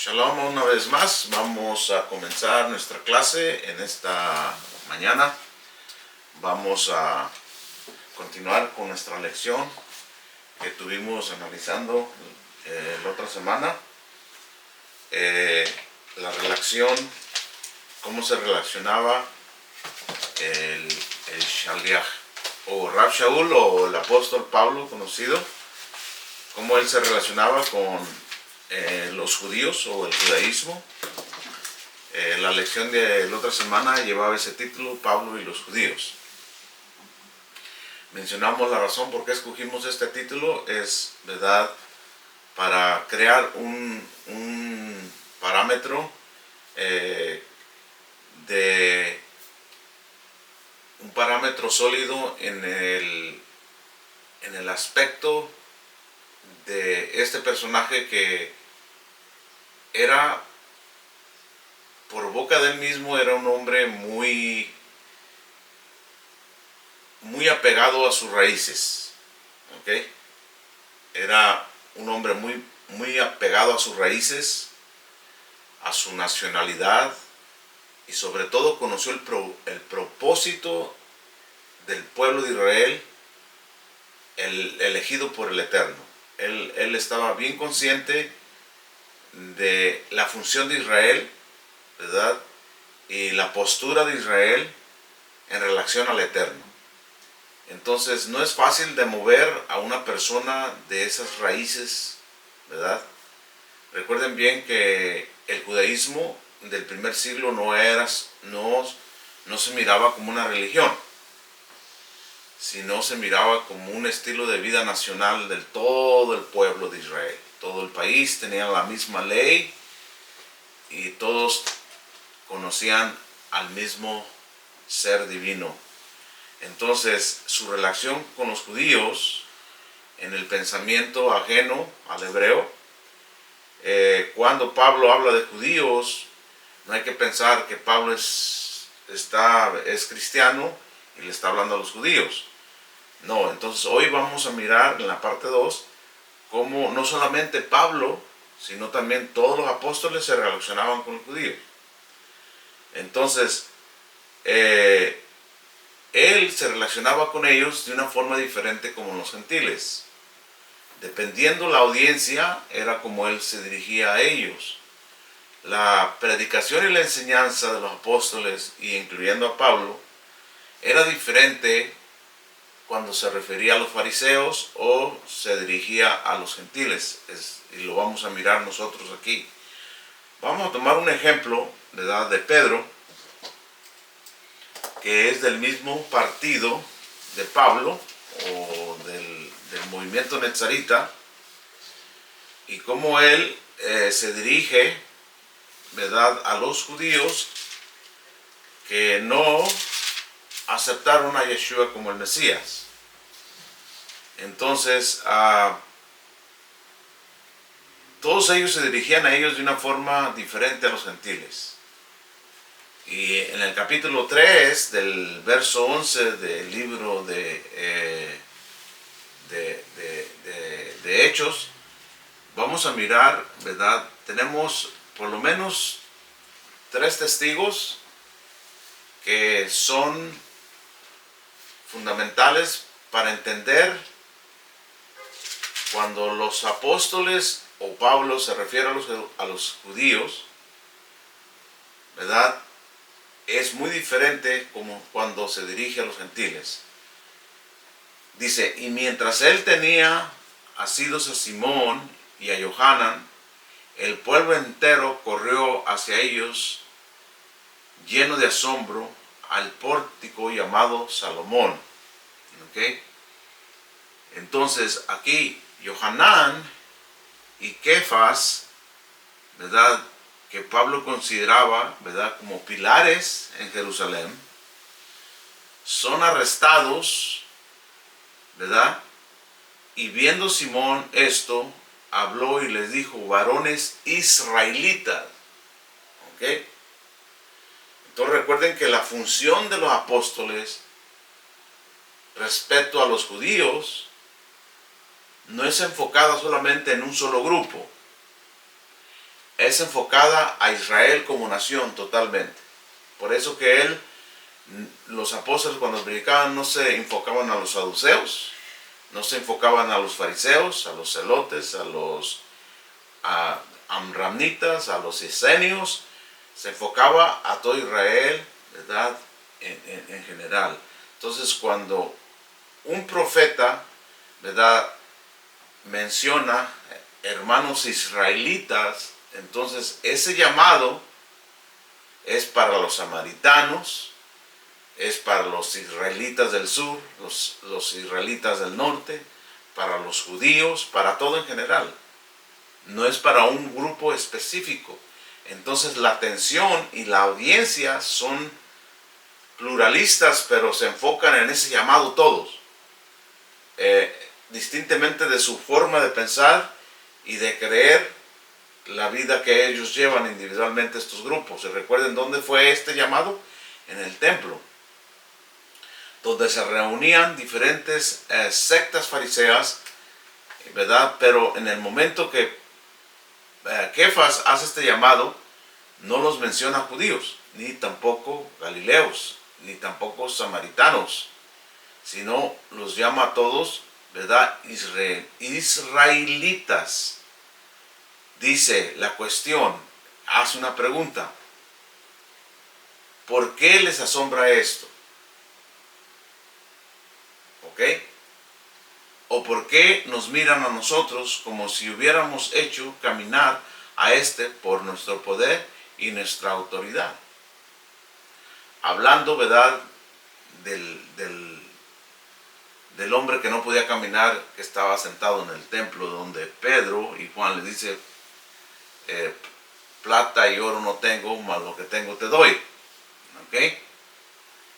Shalom una vez más, vamos a comenzar nuestra clase en esta mañana. Vamos a continuar con nuestra lección que tuvimos analizando la otra semana. La relación, cómo se relacionaba el Shaliach o Rab Shaul o el apóstol Pablo conocido, cómo él se relacionaba con los judíos o el judaísmo. La lección de la otra semana llevaba ese título, Pablo y los judíos. Mencionamos la razón por qué escogimos este título, es verdad, para crear un parámetro un parámetro sólido en el aspecto de este personaje que era, por boca de él mismo, era un hombre muy apegado a sus raíces, ¿ok? Era un hombre muy apegado a sus raíces, a su nacionalidad, y sobre todo conoció el propósito del pueblo de Israel, el elegido por el Eterno. Él estaba bien consciente de la función de Israel, ¿verdad? Y la postura de Israel en relación al Eterno. Entonces no es fácil de mover a una persona de esas raíces, ¿verdad? Recuerden bien que el judaísmo del primer siglo no se miraba como una religión, sino se miraba como un estilo de vida nacional del todo el pueblo de Israel. Todo el país tenía la misma ley y todos conocían al mismo ser divino. Entonces, su relación con los judíos, en el pensamiento ajeno al hebreo, cuando Pablo habla de judíos, no hay que pensar que Pablo es cristiano y le está hablando a los judíos. No, entonces hoy vamos a mirar en la parte 2 cómo no solamente Pablo, sino también todos los apóstoles se relacionaban con los judíos. Entonces, él se relacionaba con ellos de una forma diferente como los gentiles. Dependiendo la audiencia, era como él se dirigía a ellos. La predicación y la enseñanza de los apóstoles, y incluyendo a Pablo, era diferente cuando se refería a los fariseos o se dirigía a los gentiles. Y lo vamos a mirar nosotros aquí. Vamos a tomar un ejemplo, ¿verdad?, de Pedro, que es del mismo partido de Pablo o del movimiento netzarita, y cómo él se dirige, ¿verdad?, a los judíos que no aceptaron a Yeshua como el Mesías. Entonces, todos ellos se dirigían a ellos de una forma diferente a los gentiles. Y en el capítulo 3 del verso 11 del libro de Hechos, vamos a mirar, ¿verdad? Tenemos por lo menos 3 testigos que son fundamentales para entender cuando los apóstoles o Pablo se refiere a los judíos, ¿verdad? Es muy diferente como cuando se dirige a los gentiles. Dice, y mientras él tenía asidos a Simón y a Johanan, el pueblo entero corrió hacia ellos lleno de asombro al pórtico llamado Salomón. ¿Okay? Entonces aquí Johanán y Kefas, ¿verdad?, que Pablo consideraba, ¿verdad?, como pilares en Jerusalén, son arrestados, ¿verdad? Y viendo Simón esto, habló y les dijo, varones israelitas. ¿Ok? Entonces recuerden que la función de los apóstoles respecto a los judíos no es enfocada solamente en un solo grupo. es enfocada a Israel como nación totalmente. Por eso que los apóstoles cuando predicaban no se enfocaban a los saduceos, no se enfocaban a los fariseos, a los celotes, a los amramitas, a los esenios, se enfocaba a todo Israel, ¿verdad? En general. Entonces cuando un profeta, ¿verdad?, menciona hermanos israelitas, entonces ese llamado es para los samaritanos, es para los israelitas del sur, los israelitas del norte, para los judíos, para todo en general. No es para un grupo específico. Entonces la atención y la audiencia son pluralistas, pero se enfocan en ese llamado todos. Distintamente de su forma de pensar y de creer la vida que ellos llevan individualmente estos grupos. ¿Y recuerden dónde fue este llamado? En el templo, donde se reunían diferentes sectas fariseas, ¿verdad? Pero en el momento que Kefas hace este llamado, no los menciona judíos, ni tampoco galileos, ni tampoco samaritanos, sino los llama a todos, ¿verdad?, israelitas. Dice la cuestión, hace una pregunta: ¿por qué les asombra esto? ¿Ok? ¿O por qué nos miran a nosotros como si hubiéramos hecho caminar a por nuestro poder y nuestra autoridad? Hablando, ¿verdad?, del hombre que no podía caminar, que estaba sentado en el templo, donde Pedro y Juan le dice, plata y oro no tengo, mas lo que tengo te doy. ¿Ok?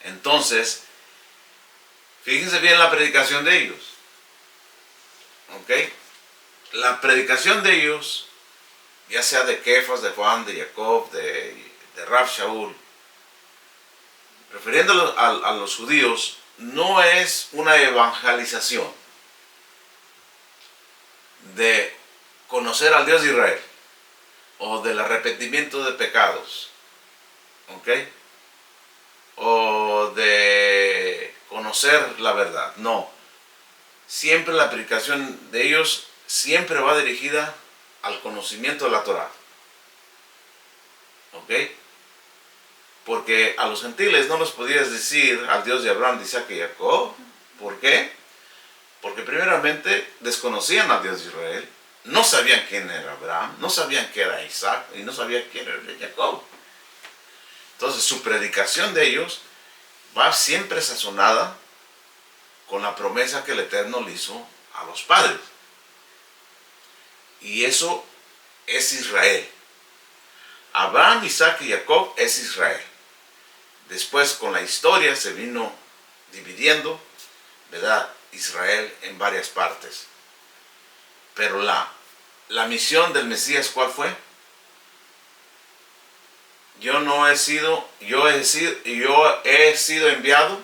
Entonces, fíjense bien la predicación de ellos. ¿Ok? La predicación de ellos, ya sea de Kefas, de Juan, de Jacob, de Rab Shaul, refiriéndolo a los judíos, no es una evangelización de conocer al Dios de Israel o del arrepentimiento de pecados, ¿ok?, o de conocer la verdad. No, siempre la predicación de ellos siempre va dirigida al conocimiento de la Torah, ¿ok? Porque a los gentiles no les podías decir al Dios de Abraham, de Isaac y Jacob. ¿Por qué? Porque primeramente desconocían al Dios de Israel, no sabían quién era Abraham, no sabían quién era Isaac y no sabían quién era Jacob. Entonces su predicación de ellos va siempre sazonada con la promesa que el Eterno le hizo a los padres. Y eso es Israel. Abraham, Isaac y Jacob es Israel. Después con la historia se vino dividiendo, ¿verdad?, Israel en varias partes. Pero la misión del Mesías, ¿cuál fue? Yo he sido enviado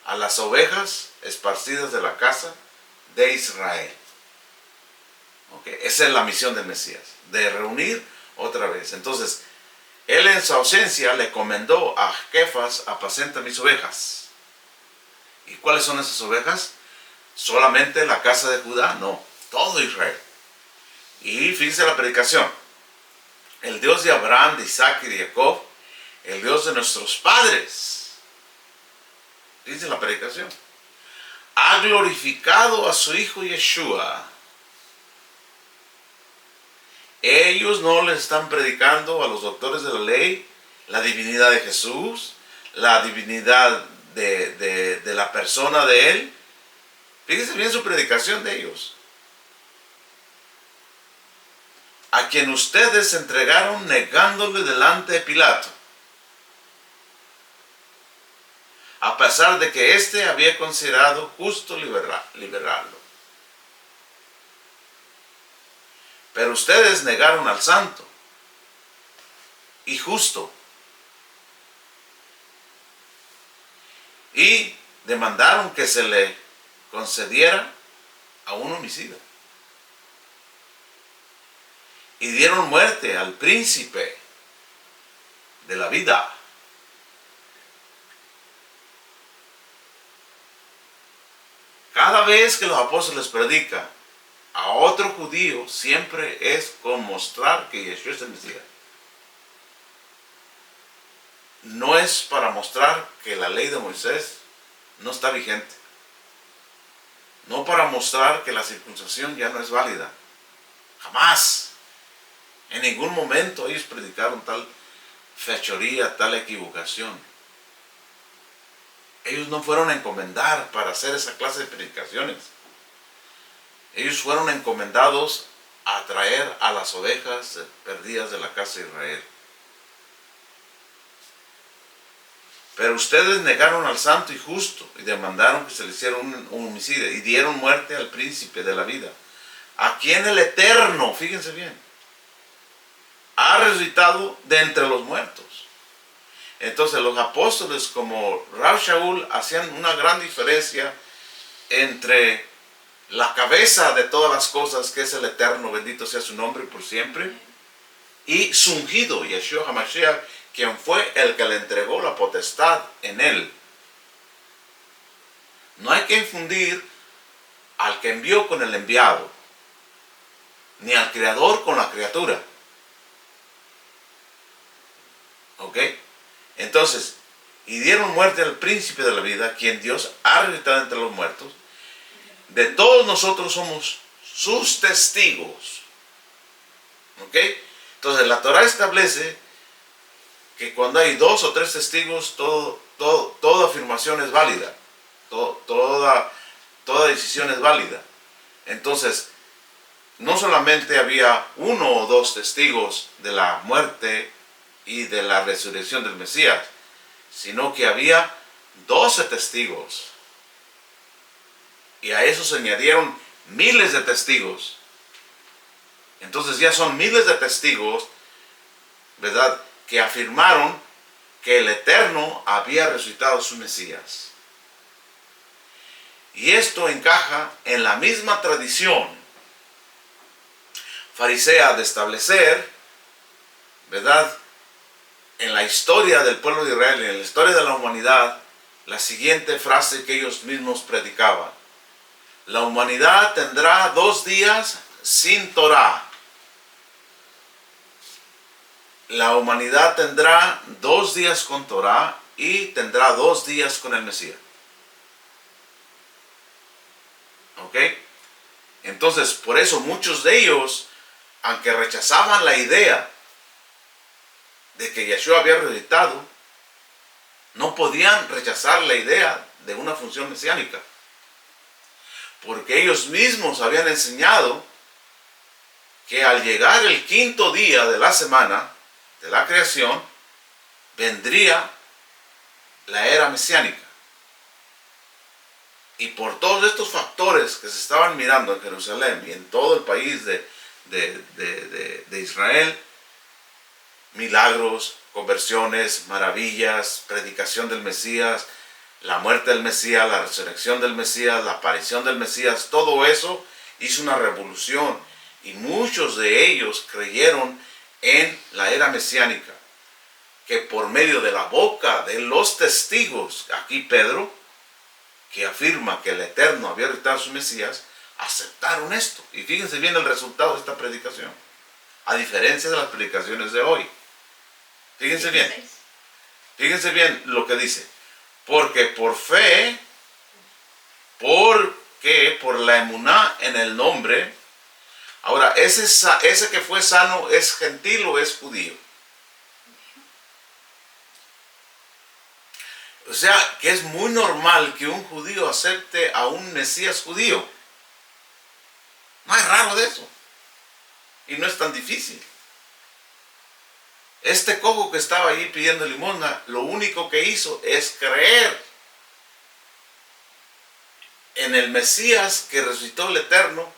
a las ovejas esparcidas de la casa de Israel. ¿Okay? Esa es la misión del Mesías, de reunir otra vez. Entonces, él en su ausencia le encomendó a Kefas: apacenta mis ovejas. ¿Y cuáles son esas ovejas? ¿Solamente la casa de Judá? No, todo Israel. Y fíjense la predicación: el Dios de Abraham, de Isaac y de Jacob, el Dios de nuestros padres, dice la predicación, ha glorificado a su Hijo Yeshua. Ellos no le están predicando a los doctores de la ley la divinidad de Jesús, la divinidad de la persona de Él. Fíjense bien su predicación de ellos: a quien ustedes entregaron negándole delante de Pilato, a pesar de que éste había considerado justo liberarlo. Pero ustedes negaron al santo y justo y demandaron que se le concediera a un homicida. y dieron muerte al príncipe de la vida. Cada vez que los apóstoles predican a otro judío, siempre es con mostrar que Yeshua es el Mesías. No es para mostrar que la ley de Moisés no está vigente. No para mostrar que la circuncisión ya no es válida. Jamás. En ningún momento ellos predicaron tal fechoría, tal equivocación. Ellos no fueron a encomendar para hacer esa clase de predicaciones. Ellos fueron encomendados a traer a las ovejas perdidas de la casa de Israel. Pero ustedes negaron al santo y justo y demandaron que se le hiciera un homicidio y dieron muerte al príncipe de la vida, a quien el Eterno, fíjense bien, ha resucitado de entre los muertos. Entonces los apóstoles como Rab Shaul hacían una gran diferencia entre la cabeza de todas las cosas, que es el Eterno, bendito sea su nombre por siempre, y su ungido, Yeshua HaMashiach, quien fue el que le entregó la potestad en él. No hay que infundir al que envió con el enviado, ni al creador con la criatura. ¿Ok? Entonces, y dieron muerte al príncipe de la vida, quien Dios ha resucitado entre los muertos. De todos nosotros somos sus testigos. ¿Ok? Entonces la Torah establece que cuando hay 2 o 3 testigos, toda afirmación es válida. Toda decisión es válida. Entonces, no solamente había 1 o 2 testigos de la muerte y de la resurrección del Mesías, sino que había 12 testigos. Y a eso se añadieron miles de testigos. Entonces ya son miles de testigos, ¿verdad?, que afirmaron que el Eterno había resucitado a su Mesías. Y esto encaja en la misma tradición farisea de establecer, ¿verdad?, en la historia del pueblo de Israel, en la historia de la humanidad, la siguiente frase que ellos mismos predicaban: la humanidad tendrá 2 días sin Torah. La humanidad tendrá 2 días con Torah y tendrá 2 días con el Mesías. ¿Ok? Entonces, por eso muchos de ellos, aunque rechazaban la idea de que Yeshua había resucitado, no podían rechazar la idea de una función mesiánica, porque ellos mismos habían enseñado que al llegar el 5.º día de la semana de la creación, vendría la era mesiánica. Y por todos estos factores que se estaban mirando en Jerusalén y en todo el país de Israel, milagros, conversiones, maravillas, predicación del Mesías, la muerte del Mesías, la resurrección del Mesías, la aparición del Mesías, todo eso hizo una revolución. Y muchos de ellos creyeron en la era mesiánica, que por medio de la boca de los testigos, aquí Pedro, que afirma que el Eterno había resucitado a su Mesías, aceptaron esto. Y fíjense bien el resultado de esta predicación, a diferencia de las predicaciones de hoy. Fíjense bien lo que dice: porque por fe, porque por la emuná en el nombre. Ahora, ese que fue sano, ¿es gentil o es judío? O sea, que es muy normal que un judío acepte a un Mesías judío. No hay raro de eso. Y no es tan difícil. Este cojo que estaba allí pidiendo limosna, lo único que hizo es creer en el Mesías que resucitó el Eterno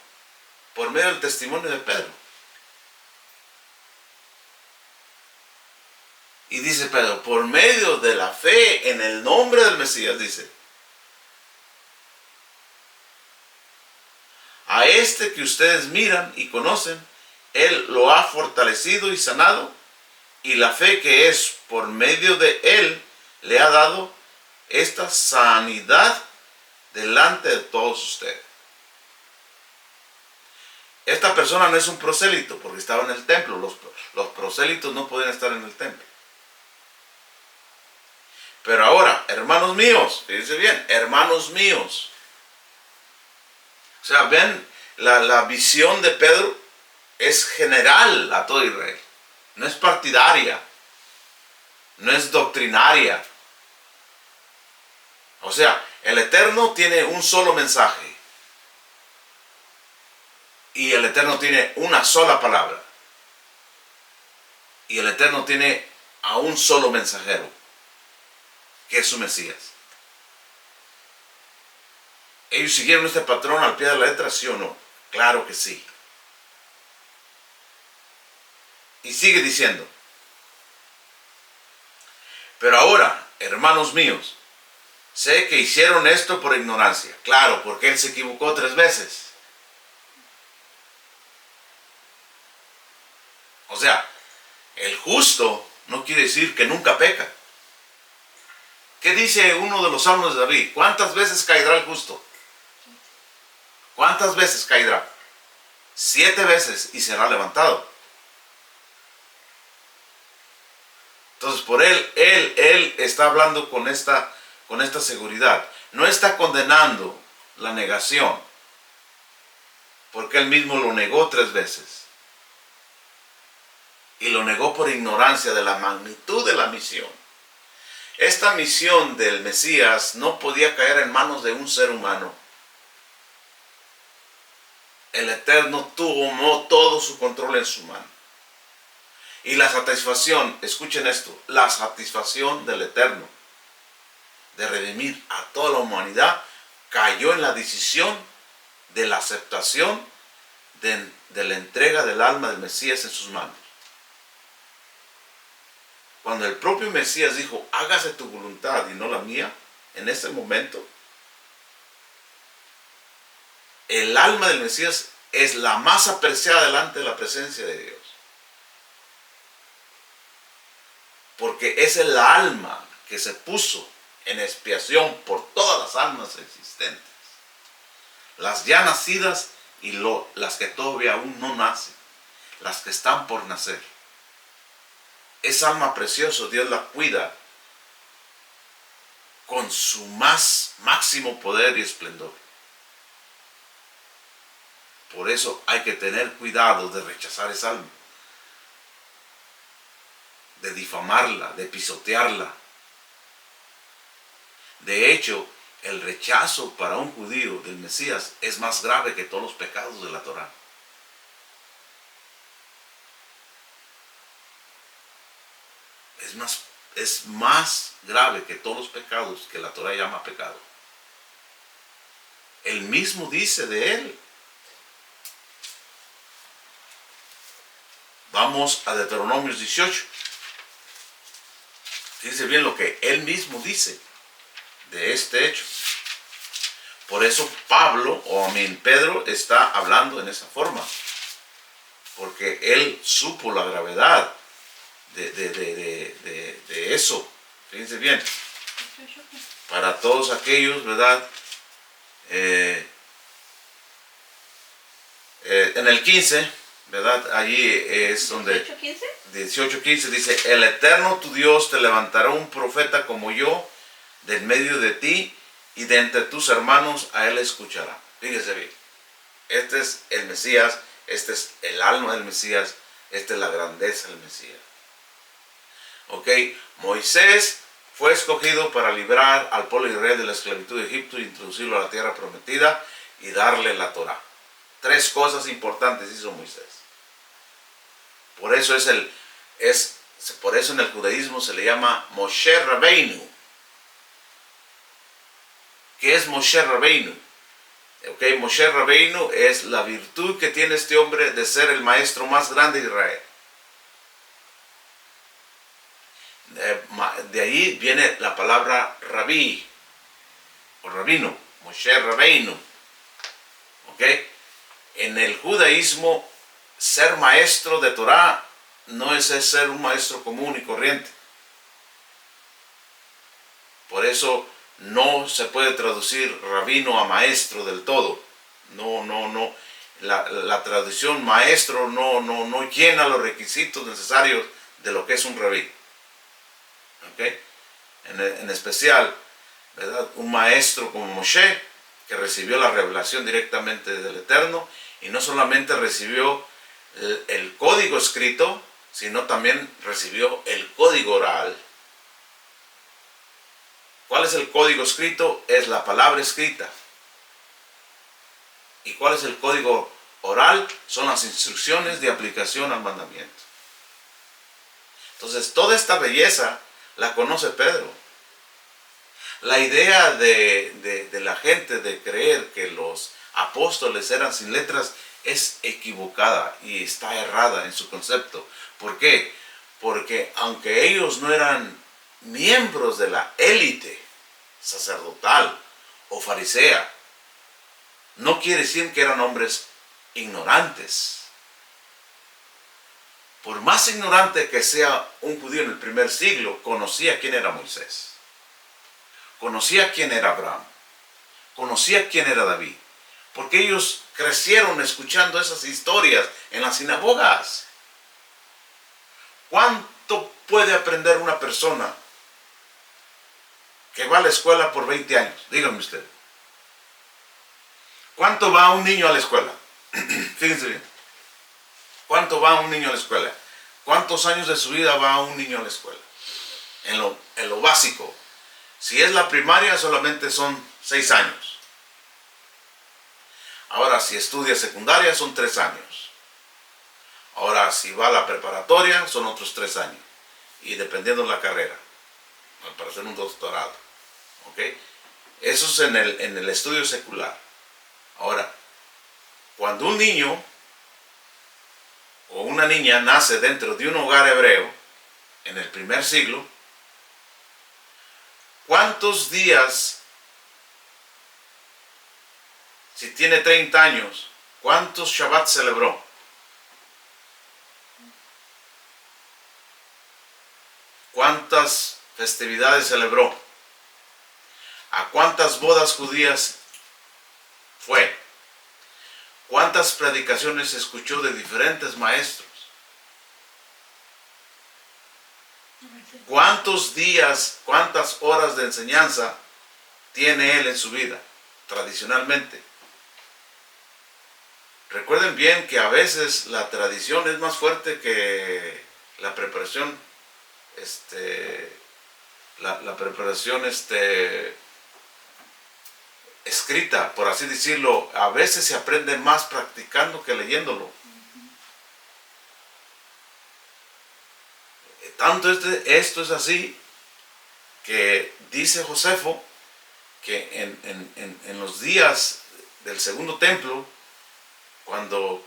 por medio del testimonio de Pedro. Y dice Pedro, por medio de la fe en el nombre del Mesías, dice, a este que ustedes miran y conocen, Él lo ha fortalecido y sanado, y la fe que es por medio de Él le ha dado esta sanidad delante de todos ustedes. Esta persona no es un prosélito porque estaba en el templo. Los prosélitos no pueden estar en el templo. Pero ahora, hermanos míos, fíjense bien, hermanos míos. O sea, ven, la visión de Pedro es general a todo Israel. No es partidaria. No es doctrinaria. O sea, el Eterno tiene un solo mensaje. Y el Eterno tiene una sola palabra. Y el Eterno tiene a un solo mensajero, que es su Mesías. ¿Ellos siguieron este patrón al pie de la letra, sí o no? Claro que sí. Y sigue diciendo. Pero ahora, hermanos míos, sé que hicieron esto por ignorancia. Claro, porque él se equivocó 3 veces. O sea, el justo no quiere decir que nunca peca. ¿Qué dice uno de los salmos de David? ¿Cuántas veces caerá el justo? ¿Cuántas veces caerá? 7 veces y será levantado. Entonces, por él está hablando con esta seguridad. No está condenando la negación, porque él mismo lo negó 3 veces. Y lo negó por ignorancia de la magnitud de la misión. Esta misión del Mesías no podía caer en manos de un ser humano. El Eterno tomó todo su control en su mano. Y la satisfacción, escuchen esto, la satisfacción del Eterno de redimir a toda la humanidad cayó en la decisión de la aceptación de la entrega del alma del Mesías en sus manos. Cuando el propio Mesías dijo, hágase tu voluntad y no la mía, en ese momento, el alma del Mesías es la más apreciada delante de la presencia de Dios. Porque es el alma que se puso en expiación por todas las almas existentes. Las ya nacidas y las que todavía aún no nacen. Las que están por nacer. Esa alma preciosa Dios la cuida con su máximo poder y esplendor. Por eso hay que tener cuidado de rechazar esa alma, de difamarla, de pisotearla. De hecho, el rechazo para un judío del Mesías es más grave que todos los pecados de la Torá. Es más grave que todos los pecados que la Torá llama pecado. Él mismo dice de él. Vamos a Deuteronomios 18. Fíjense bien lo que él mismo dice de este hecho. Por eso Pedro está hablando en esa forma. Porque él supo la gravedad de eso. Fíjense bien. Para todos aquellos, ¿verdad? En el 15, ¿verdad? Allí es donde 18:15 dice, el Eterno tu Dios te levantará un profeta como yo del medio de ti, y de entre tus hermanos a él escuchará. Fíjese bien. Este es el Mesías, este es el alma del Mesías, esta es la grandeza del Mesías. Ok, Moisés fue escogido para librar al pueblo de Israel de la esclavitud de Egipto e introducirlo a la tierra prometida y darle la Torá. 3 cosas importantes hizo Moisés. Por eso por eso en el judaísmo se le llama Moshe Rabbeinu. ¿Qué es Moshe Rabbeinu? Okay, Moshe Rabbeinu es la virtud que tiene este hombre de ser el maestro más grande de Israel. De ahí viene la palabra rabí o rabino, Moshe Rabbeinu. ¿Okay? En el judaísmo ser maestro de Torah no es ser un maestro común y corriente. Por eso no se puede traducir rabino a maestro del todo. No. La traducción maestro no llena los requisitos necesarios de lo que es un rabí. ¿Okay? En especial, ¿verdad? Un maestro como Moshe, que recibió la revelación directamente del Eterno, y no solamente recibió el código escrito, sino también recibió el código oral. ¿Cuál es el código escrito? Es la palabra escrita. ¿Y cuál es el código oral? Son las instrucciones de aplicación al mandamiento. Entonces, toda esta belleza la conoce Pedro. La idea de la gente de creer que los apóstoles eran sin letras es equivocada y está errada en su concepto. ¿Por qué? Porque aunque ellos no eran miembros de la élite sacerdotal o farisea, no quiere decir que eran hombres ignorantes. Por más ignorante que sea un judío en el primer siglo, conocía quién era Moisés, conocía quién era Abraham, conocía quién era David, porque ellos crecieron escuchando esas historias en las sinagogas. ¿Cuánto puede aprender una persona que va a la escuela por 20 años? Díganme usted. ¿Cuánto va un niño a la escuela? Fíjense bien. ¿Cuánto va un niño a la escuela? ¿Cuántos años de su vida va un niño a la escuela? En lo básico. Si es la primaria, solamente son 6 años. Ahora, si estudia secundaria, son 3 años. Ahora, si va a la preparatoria, son otros 3 años. Y dependiendo de la carrera, para hacer un doctorado. ¿Ok? Eso es en el estudio secular. Ahora, cuando un niño o una niña nace dentro de un hogar hebreo, en el primer siglo, ¿cuántos días, si tiene 30 años, cuántos Shabbat celebró? ¿Cuántas festividades celebró? ¿A cuántas bodas judías fue? ¿Cuántas predicaciones escuchó de diferentes maestros? ¿Cuántos días, cuántas horas de enseñanza tiene él en su vida, tradicionalmente? Recuerden bien que a veces la tradición es más fuerte que la preparación, la preparación escrita, por así decirlo. A veces se aprende más practicando que leyéndolo. Tanto esto es así que dice Josefo que en los días del segundo templo, cuando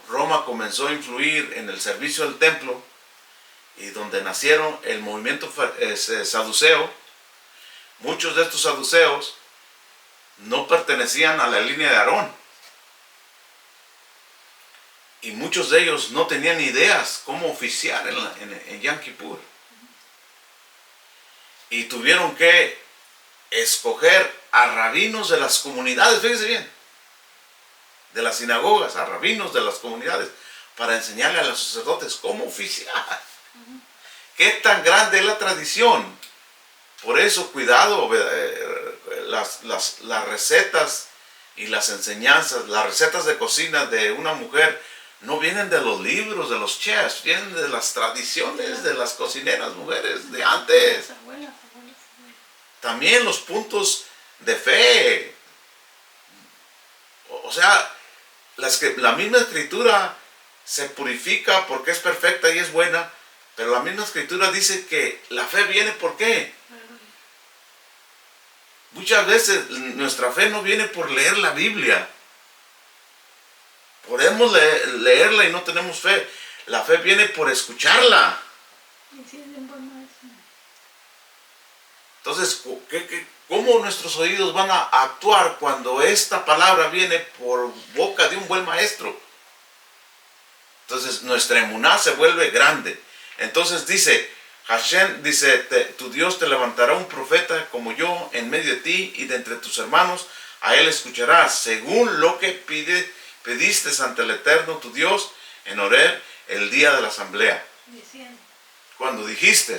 Roma comenzó a influir en el servicio del templo y donde nacieron el movimiento saduceo, muchos de estos saduceos no pertenecían a la línea de Aarón. Y muchos de ellos no tenían ideas cómo oficiar en Yom Kippur. Y tuvieron que escoger a rabinos de las comunidades, fíjense bien, de las sinagogas, a rabinos de las comunidades, para enseñarle a los sacerdotes cómo oficiar. ¿Qué tan grande es la tradición? Por eso, cuidado, las recetas y las enseñanzas, las recetas de cocina de una mujer no vienen de los libros, de los chefs, vienen de las tradiciones de las cocineras mujeres de antes. También los puntos de fe. O sea, la misma escritura se purifica porque es perfecta y es buena, pero la misma escritura dice que la fe viene ¿por qué? Muchas veces nuestra fe no viene por leer la Biblia. Podemos leerla y no tenemos fe. La fe viene por escucharla. Entonces, ¿cómo nuestros oídos van a actuar cuando esta palabra viene por boca de un buen maestro? Entonces nuestra emuná se vuelve grande. Entonces dice, Hashem dice, tu Dios te levantará un profeta como yo en medio de ti y de entre tus hermanos. A él escucharás según lo que pediste ante el Eterno tu Dios en Horeb el día de la asamblea. Cuando dijiste,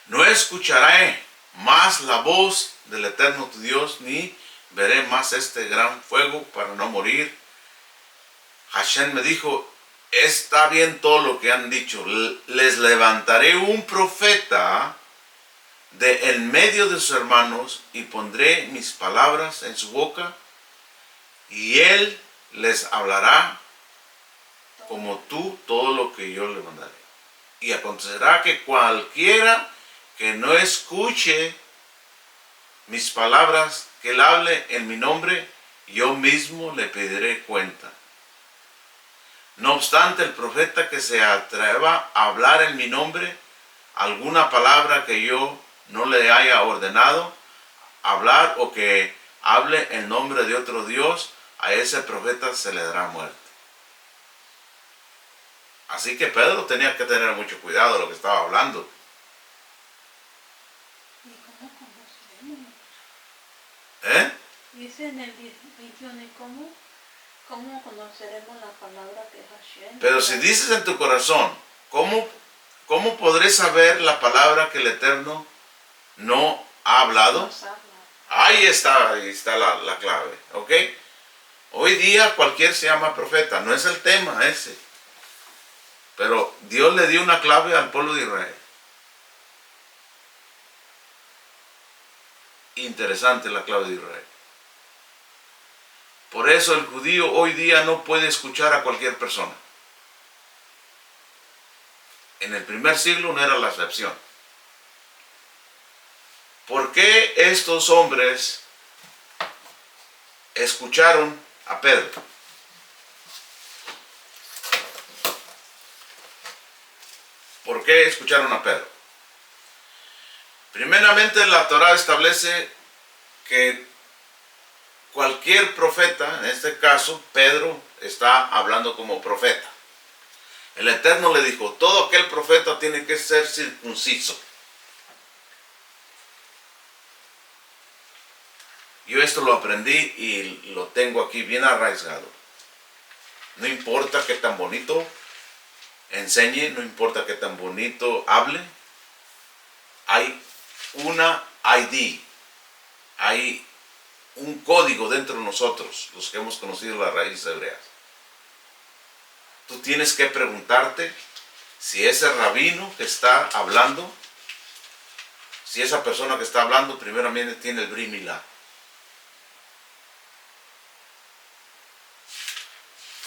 no escucharé más la voz del Eterno tu Dios, ni veré más este gran fuego para no morir. Hashem me dijo, está bien todo lo que han dicho, les levantaré un profeta de en medio de sus hermanos y pondré mis palabras en su boca y él les hablará como tú todo lo que yo le mandaré. Y acontecerá que cualquiera que no escuche mis palabras, que él hable en mi nombre, yo mismo le pediré cuenta. No obstante, el profeta que se atreva a hablar en mi nombre alguna palabra que yo no le haya ordenado hablar o que hable en nombre de otro Dios, a ese profeta se le dará muerte. Así que Pedro tenía que tener mucho cuidado de lo que estaba hablando. ¿Y cómo conocemos? Dice en el 21, ¿y cómo conoceremos la palabra de Hashem? Pero si dices en tu corazón, ¿cómo podré saber la palabra que el Eterno no ha hablado? Ahí está la clave, ¿ok? Hoy día cualquier se llama profeta, no es el tema ese. Pero Dios le dio una clave al pueblo de Israel. Interesante la clave de Israel. Por eso el judío hoy día no puede escuchar a cualquier persona. En el primer siglo no era la excepción. ¿Por qué estos hombres escucharon a Pedro? ¿Por qué escucharon a Pedro? Primeramente la Torá establece que cualquier profeta, en este caso Pedro está hablando como profeta. El Eterno le dijo, todo aquel profeta tiene que ser circunciso. Yo esto lo aprendí y lo tengo aquí bien arraigado. No importa qué tan bonito enseñe, no importa qué tan bonito hable, hay una ID, hay un código dentro de nosotros, los que hemos conocido las raíces hebreas. Tú tienes que preguntarte si ese rabino que está hablando, si esa persona que está hablando primeramente tiene el Brit Milá.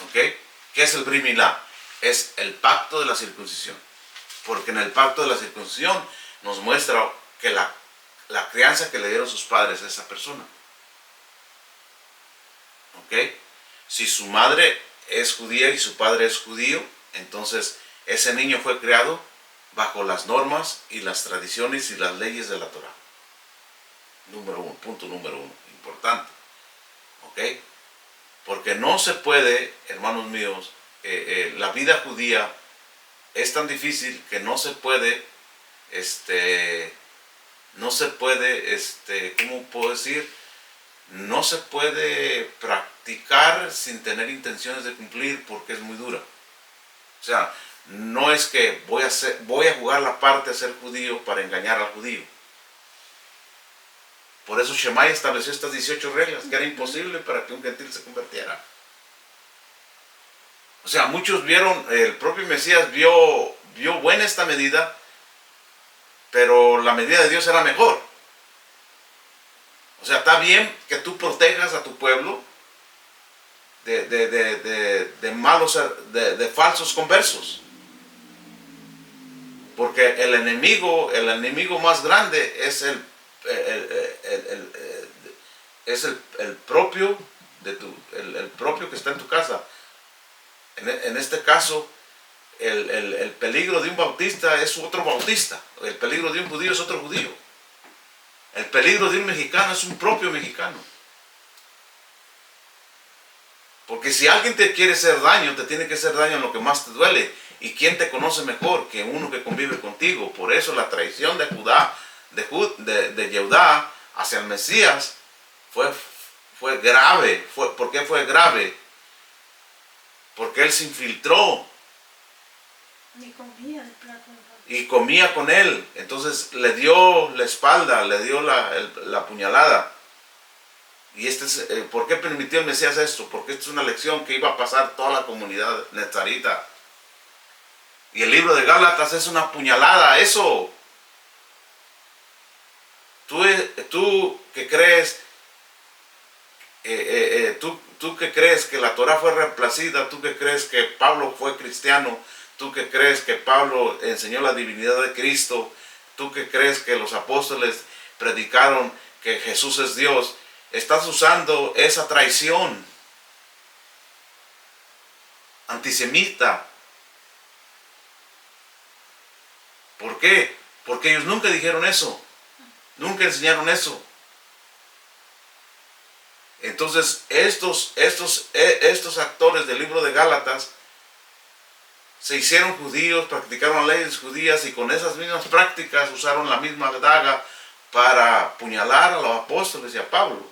¿Ok? ¿Qué es el Brit Milá? Es el pacto de la circuncisión. Porque en el pacto de la circuncisión nos muestra que la crianza que le dieron sus padres a esa persona. ¿Ok? Si su madre es judía y su padre es judío, entonces ese niño fue criado bajo las normas y las tradiciones y las leyes de la Torá. Punto número uno, importante. ¿Ok? Porque no se puede, hermanos míos, la vida judía es tan difícil que no se puede, ¿cómo puedo decir? No se puede practicar sin tener intenciones de cumplir porque es muy dura. O sea, no es que voy a jugar la parte de ser judío para engañar al judío. Por eso Shemai estableció estas 18 reglas, que era imposible para que un gentil se convirtiera. O sea, muchos vieron, el propio Mesías vio buena esta medida, pero la medida de Dios era mejor. O sea, está bien que tú protejas a tu pueblo de malos, de falsos conversos. Porque el enemigo más grande es el propio el propio que está en tu casa. En este caso, el peligro de un bautista es otro bautista. El peligro de un judío es otro judío. El peligro de un mexicano es un propio mexicano. Porque si alguien te quiere hacer daño, te tiene que hacer daño en lo que más te duele. ¿Y quién te conoce mejor que uno que convive contigo? Por eso la traición de Judá, de Yehudá hacia el Mesías fue grave. ¿Por qué fue grave? Porque él se infiltró y comía con él. Entonces le dio la espalda, le dio la puñalada. Y ¿por qué permitió el Mesías esto? Porque esta es una lección que iba a pasar toda la comunidad nezarita. Y el libro de Gálatas es una puñalada a eso. Tú que crees, tú que crees que la Torah fue reemplazada, tú que crees que Pablo fue cristiano, tú que crees que Pablo enseñó la divinidad de Cristo, tú que crees que los apóstoles predicaron que Jesús es Dios, estás usando esa traición antisemita. ¿Por qué? Porque ellos nunca dijeron eso, nunca enseñaron eso. Entonces estos actores del libro de Gálatas se hicieron judíos, practicaron las leyes judías y con esas mismas prácticas usaron la misma daga para apuñalar a los apóstoles y a Pablo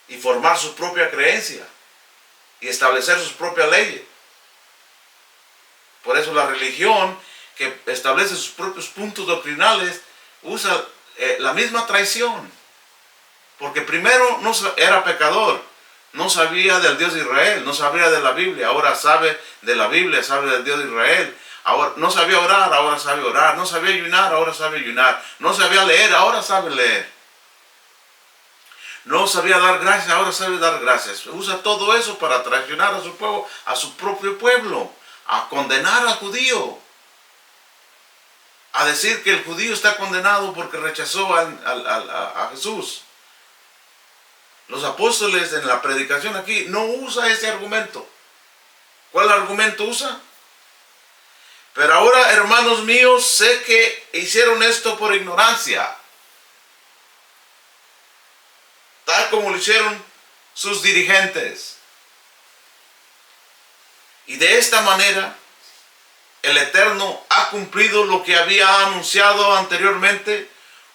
y formar su propia creencia y establecer sus propias leyes. Por eso la religión que establece sus propios puntos doctrinales usa la misma traición. Porque primero no era pecador, no sabía del Dios de Israel, no sabía de la Biblia, ahora sabe de la Biblia, sabe del Dios de Israel. Ahora, no sabía orar, ahora sabe orar. No sabía ayunar, ahora sabe ayunar. No sabía leer, ahora sabe leer. No sabía dar gracias, ahora sabe dar gracias. Usa todo eso para traicionar a su pueblo, a su propio pueblo, a condenar al judío, a decir que el judío está condenado porque rechazó a Jesús. Los apóstoles en la predicación aquí no usa ese argumento. ¿Cuál argumento usa? Pero ahora, hermanos míos, sé que hicieron esto por ignorancia, tal como lo hicieron sus dirigentes. Y de esta manera, el Eterno ha cumplido lo que había anunciado anteriormente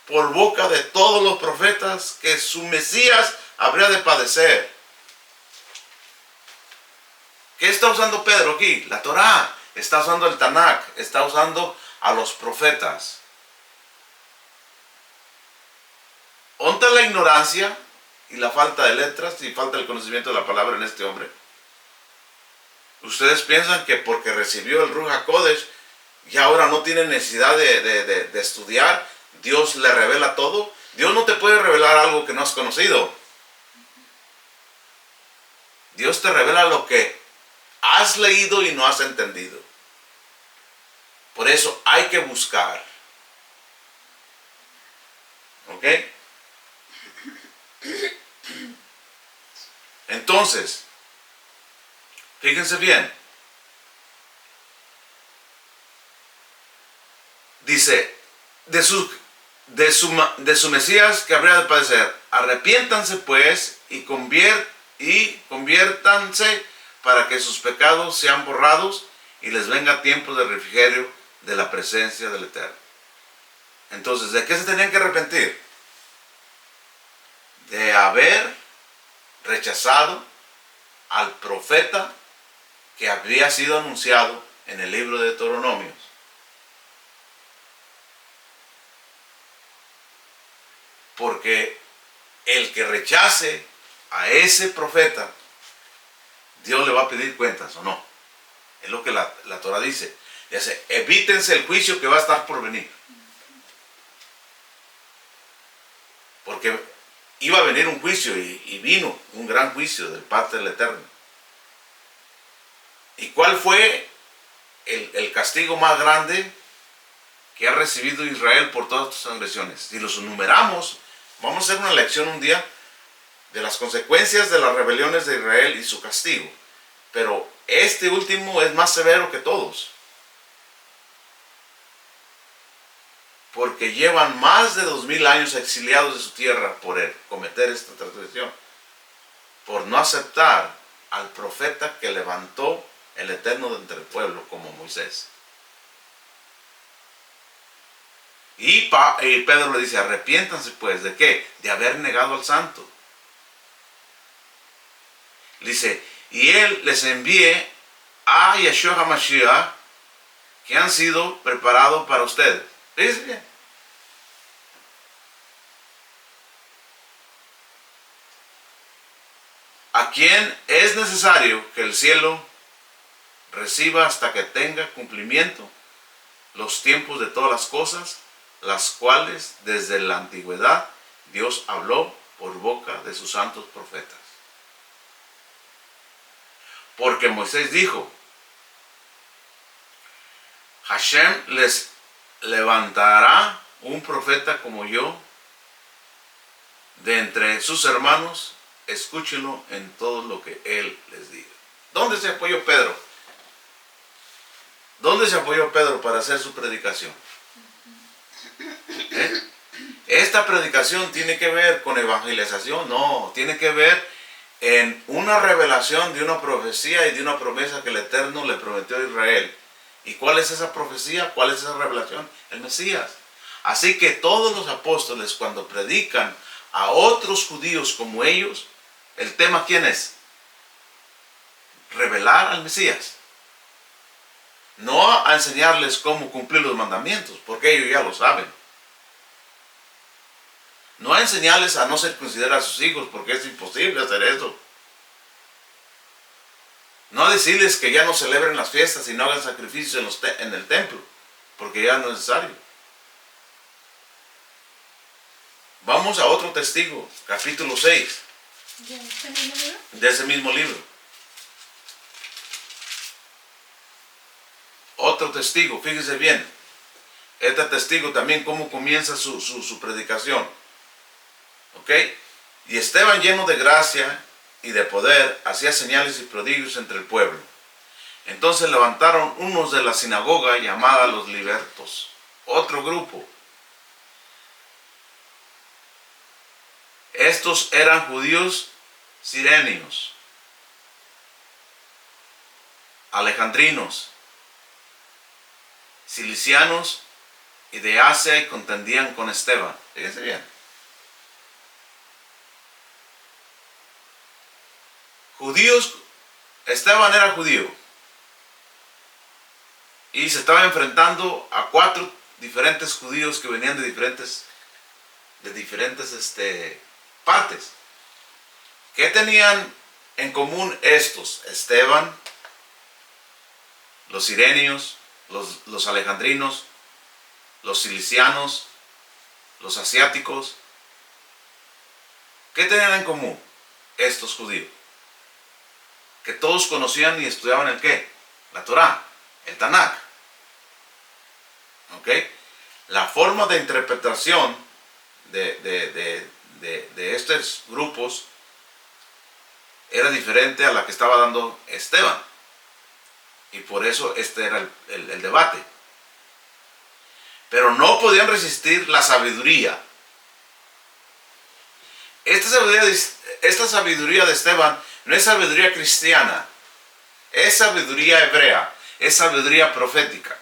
por boca de todos los profetas, que su Mesías habría de padecer. ¿Qué está usando Pedro aquí? La Torá. Está usando el Tanakh. Está usando a los profetas. ¿Dónde la ignorancia y la falta de letras y falta el conocimiento de la palabra en este hombre? Ustedes piensan que porque recibió el Ruach HaKodesh y ahora no tiene necesidad de estudiar, Dios le revela todo. Dios no te puede revelar algo que no has conocido. Dios te revela lo que has leído y no has entendido. Por eso hay que buscar. ¿Ok? Entonces, fíjense bien. Dice, de su Mesías que habría de padecer, arrepiéntanse pues y conviértanse para que sus pecados sean borrados y les venga tiempo de refrigerio de la presencia del Eterno. Entonces, ¿de qué se tenían que arrepentir? De haber rechazado al profeta que había sido anunciado en el libro de Deuteronomios. Porque el que rechace a ese profeta, Dios le va a pedir cuentas, ¿o no? Es lo que la Torah dice. Dice, evítense el juicio que va a estar por venir. Porque iba a venir un juicio y vino un gran juicio del parte del Eterno. ¿Y cuál fue el castigo más grande que ha recibido Israel por todas sus agresiones? Si los enumeramos, vamos a hacer una lección un día de las consecuencias de las rebeliones de Israel y su castigo. Pero este último es más severo que todos. Porque llevan más de 2000 años exiliados de su tierra por cometer esta transgresión. por no aceptar al profeta que levantó el Eterno de entre el pueblo como Moisés. Y Pedro le dice, arrepiéntanse pues, ¿de qué? De haber negado al santo. Dice, y él les envíe a Yeshua HaMashiach, que han sido preparados para ustedes. Fíjense bien. A quien es necesario que el cielo reciba hasta que tenga cumplimiento los tiempos de todas las cosas, las cuales desde la antigüedad Dios habló por boca de sus santos profetas. Porque Moisés dijo, Hashem les levantará un profeta como yo de entre sus hermanos, escúchenlo en todo lo que él les diga. ¿Dónde se apoyó Pedro? ¿Dónde se apoyó Pedro para hacer su predicación? Esta predicación tiene que ver con evangelización, no, tiene que ver en una revelación de una profecía y de una promesa que el Eterno le prometió a Israel. ¿Y cuál es esa profecía? ¿Cuál es esa revelación? El Mesías. Así que todos los apóstoles, cuando predican a otros judíos como ellos, el tema ¿quién es? Revelar al Mesías. No a enseñarles cómo cumplir los mandamientos, porque ellos ya lo saben. No a enseñarles a no circuncidar a sus hijos, porque es imposible hacer eso. No a decirles que ya no celebren las fiestas y no hagan sacrificios en el templo, porque ya no es necesario. Vamos a otro testigo, capítulo 6. ¿De ese mismo libro? Otro testigo, fíjese bien. Este testigo también cómo comienza su predicación. ¿Ok? Y Esteban, lleno de gracia y de poder, hacía señales y prodigios entre el pueblo. Entonces levantaron unos de la sinagoga llamada los libertos, otro grupo. Estos eran judíos sirenios, alejandrinos, cilicianos y de Asia, y contendían con Esteban. Fíjense bien. Judíos, Esteban era judío y se estaba enfrentando a 4 diferentes judíos que venían de diferentes partes. ¿Qué tenían en común estos? Esteban, los sirenios, los alejandrinos, los cilicianos, los asiáticos. ¿Qué tenían en común estos judíos? Que todos conocían y estudiaban el ¿qué? La Torá, el Tanakh. ¿Ok? La forma de interpretación de estos grupos era diferente a la que estaba dando Esteban. Y por eso este era el debate. Pero no podían resistir la sabiduría. Esta sabiduría de Esteban no es sabiduría cristiana, es sabiduría hebrea, es sabiduría profética.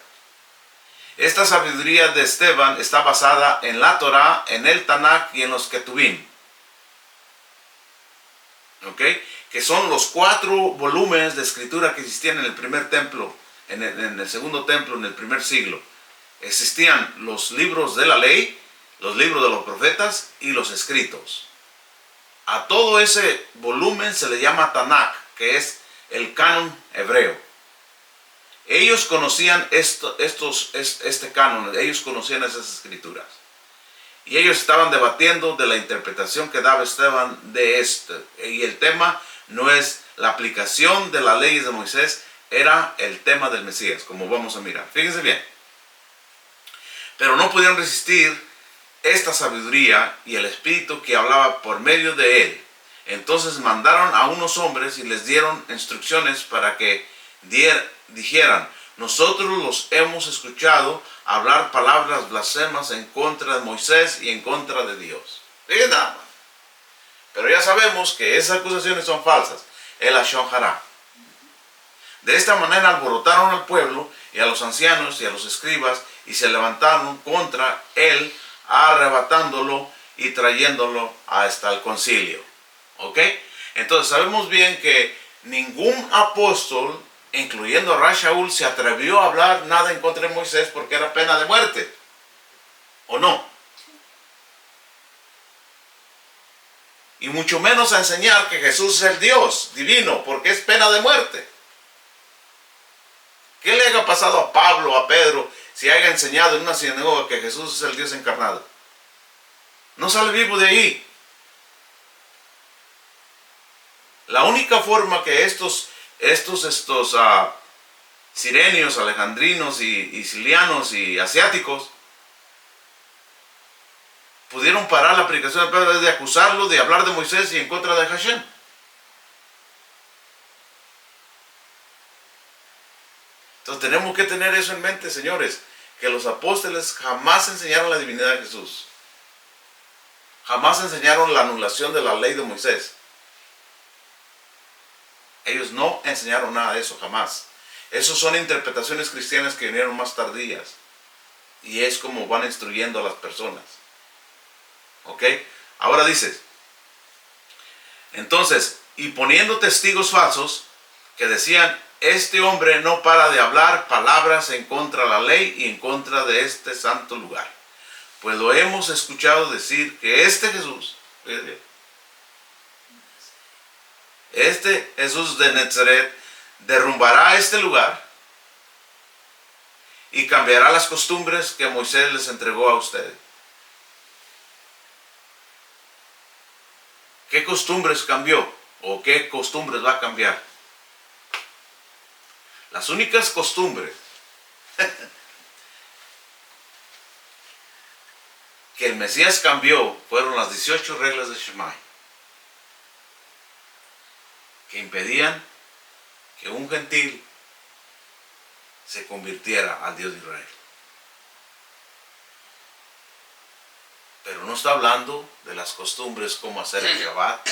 Esta sabiduría de Esteban está basada en la Torá, en el Tanakh y en los Ketubim. ¿Ok? Que son los 4 volúmenes de escritura que existían en el primer templo, en el segundo templo, en el primer siglo. Existían los libros de la ley, los libros de los profetas y los escritos. A todo ese volumen se le llama Tanakh, que es el canon hebreo. Ellos conocían este canon, ellos conocían esas escrituras. Y ellos estaban debatiendo de la interpretación que daba Esteban de esto. Y el tema no es la aplicación de las leyes de Moisés, era el tema del Mesías, como vamos a mirar. Fíjense bien. Pero no podían resistir esta sabiduría y el espíritu que hablaba por medio de él. Entonces mandaron a unos hombres y les dieron instrucciones para que dijeran: nosotros los hemos escuchado hablar palabras blasfemas en contra de Moisés y en contra de Dios. Fíjense nada más. Pero ya sabemos que esas acusaciones son falsas. El Lashon Hara. De esta manera alborotaron al pueblo y a los ancianos y a los escribas y se levantaron contra él, arrebatándolo y trayéndolo hasta el concilio. ¿Ok? Entonces sabemos bien que ningún apóstol, incluyendo a Rash Shaul, se atrevió a hablar nada en contra de Moisés porque era pena de muerte. ¿O no? Y mucho menos a enseñar que Jesús es el Dios divino, porque es pena de muerte. ¿Qué le haya pasado a Pablo, a Pedro, si haya enseñado en una sinagoga que Jesús es el Dios encarnado? No sale vivo de ahí. La única forma que estos sirenios, alejandrinos y silianos y asiáticos pudieron parar la predicación de Pedro es de acusarlo, de hablar de Moisés y en contra de Hashem. Entonces tenemos que tener eso en mente, señores, que los apóstoles jamás enseñaron la divinidad de Jesús. Jamás enseñaron la anulación de la ley de Moisés. Ellos no enseñaron nada de eso, jamás. Esas son interpretaciones cristianas que vinieron más tardías. Y es como van instruyendo a las personas. ¿Ok? Ahora dices, entonces, y poniendo testigos falsos que decían, este hombre no para de hablar palabras en contra de la ley y en contra de este santo lugar. Pues lo hemos escuchado decir que este Jesús de Nazaret derrumbará este lugar y cambiará las costumbres que Moisés les entregó a ustedes. ¿Qué costumbres cambió? ¿O qué costumbres va a cambiar? Las únicas costumbres que el Mesías cambió fueron las 18 reglas de Shemai, que impedían que un gentil se convirtiera al Dios de Israel. Pero no está hablando de las costumbres como hacer el Shabbat.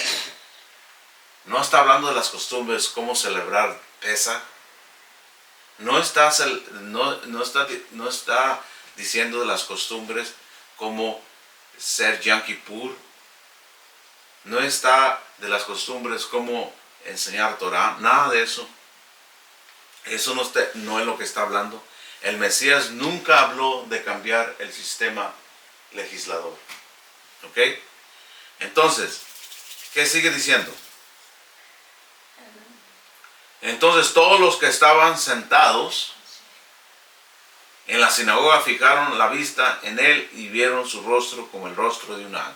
No está hablando de las costumbres como celebrar Pesach. No está diciendo de las costumbres como ser Yom Kippur. No está de las costumbres como enseñar Torah. Nada de eso. Eso no es lo que está hablando. El Mesías nunca habló de cambiar el sistema legislador. ¿Ok? Entonces, ¿qué sigue diciendo? Entonces todos los que estaban sentados en la sinagoga fijaron la vista en él y vieron su rostro como el rostro de un ángel.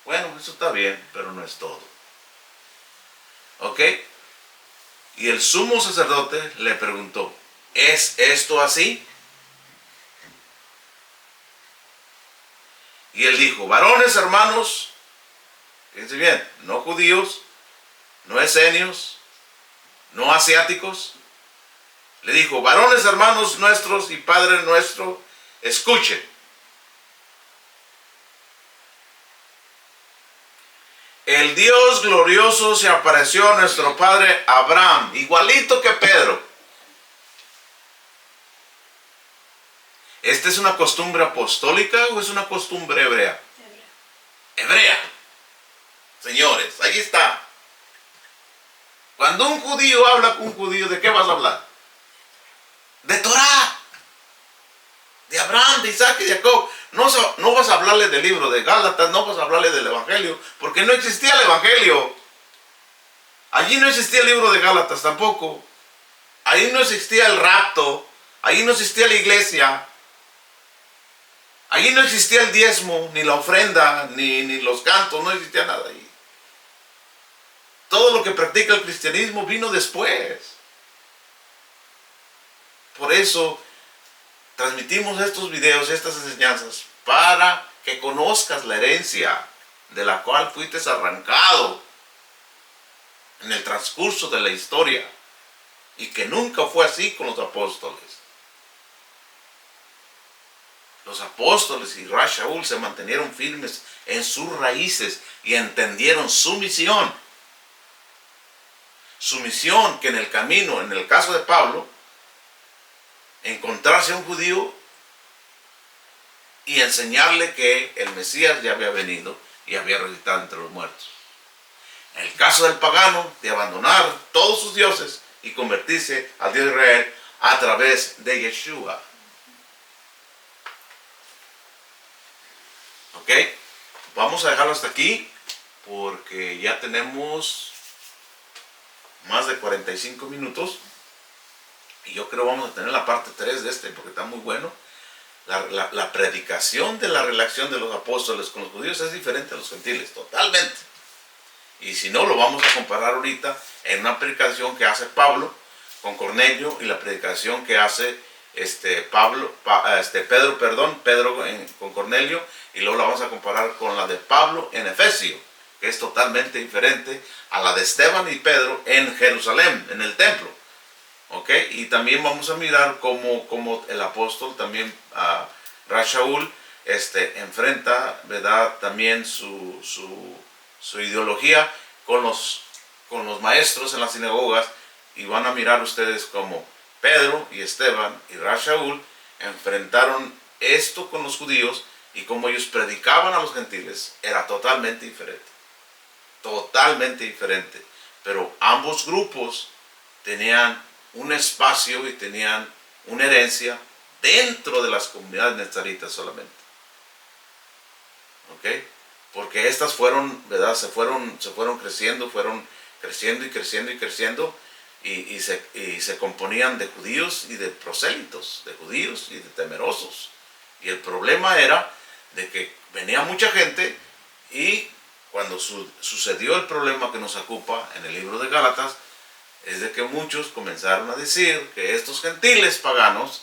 Bueno, eso está bien, pero no es todo. ¿Ok? Y el sumo sacerdote le preguntó, ¿es esto así? Y él dijo, varones hermanos, fíjense bien, no judíos, no esenios, no asiáticos. Le dijo, varones hermanos nuestros y Padre nuestro, escuchen. El Dios glorioso se apareció a nuestro padre Abraham, igualito que Pedro. ¿Esta es una costumbre apostólica o es una costumbre hebrea? Hebrea. Señores, ahí está. Cuando un judío habla con un judío, ¿de qué vas a hablar? De Torah. De Abraham, de Isaac y de Jacob. No vas a hablarle del libro de Gálatas, no vas a hablarle del Evangelio, porque no existía el Evangelio. Allí no existía el libro de Gálatas tampoco. Ahí no existía el rapto. Ahí no existía la iglesia. Allí no existía el diezmo, ni la ofrenda, ni los cantos, no existía nada ahí. Todo lo que practica el cristianismo vino después. Por eso transmitimos estos videos, estas enseñanzas, para que conozcas la herencia de la cual fuiste arrancado en el transcurso de la historia, y que nunca fue así con los apóstoles. los apóstoles y Ras Shaul se mantenieron firmes en sus raíces y entendieron su misión. Su misión, que en el camino, en el caso de Pablo, encontrarse a un judío y enseñarle que el Mesías ya había venido y había resucitado entre los muertos. En el caso del pagano, de abandonar todos sus dioses y convertirse al Dios de Israel a través de Yeshua. ¿Ok? Vamos a dejarlo hasta aquí porque ya tenemos más de 45 minutos y yo creo vamos a tener la parte 3 de este porque está muy bueno. La predicación de la relación de los apóstoles con los judíos es diferente a los gentiles, totalmente. Y si no, lo vamos a comparar ahorita en una predicación que hace Pablo con Cornelio y la predicación que hace Pedro con Cornelio, y luego la vamos a comparar con la de Pablo en Efesio, que es totalmente diferente a la de Esteban y Pedro en Jerusalén, en el templo. ¿Ok? Y también vamos a mirar cómo el apóstol también, Ras Shaul, enfrenta, ¿verdad?, también su ideología con los maestros en las sinagogas, y van a mirar ustedes cómo Pedro y Esteban y Ras Shaul enfrentaron esto con los judíos y cómo ellos predicaban a los gentiles. Era totalmente diferente. Totalmente diferente. Pero ambos grupos tenían un espacio y tenían una herencia dentro de las comunidades nezaritas solamente. ¿Ok? Porque estas fueron, ¿verdad? Se fueron creciendo, y se componían de judíos y de prosélitos, de judíos y de temerosos. Y el problema era de que venía mucha gente, y cuando sucedió el problema que nos ocupa en el libro de Gálatas, es de que muchos comenzaron a decir que estos gentiles paganos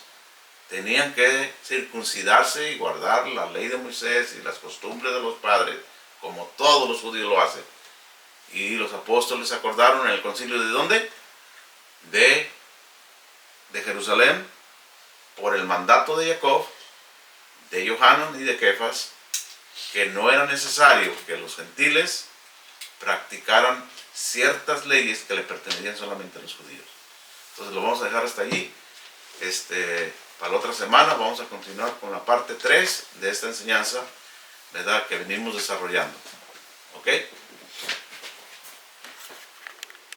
tenían que circuncidarse y guardar la ley de Moisés y las costumbres de los padres, como todos los judíos lo hacen. Y los apóstoles acordaron en el concilio ¿de dónde? De Jerusalén, por el mandato de Jacob, de Johanan y de Kefas, que no era necesario que los gentiles practicaran ciertas leyes que le pertenecían solamente a los judíos. Entonces lo vamos a dejar hasta allí. Para la otra semana vamos a continuar con la parte 3 de esta enseñanza, ¿verdad?, que venimos desarrollando. ¿Ok?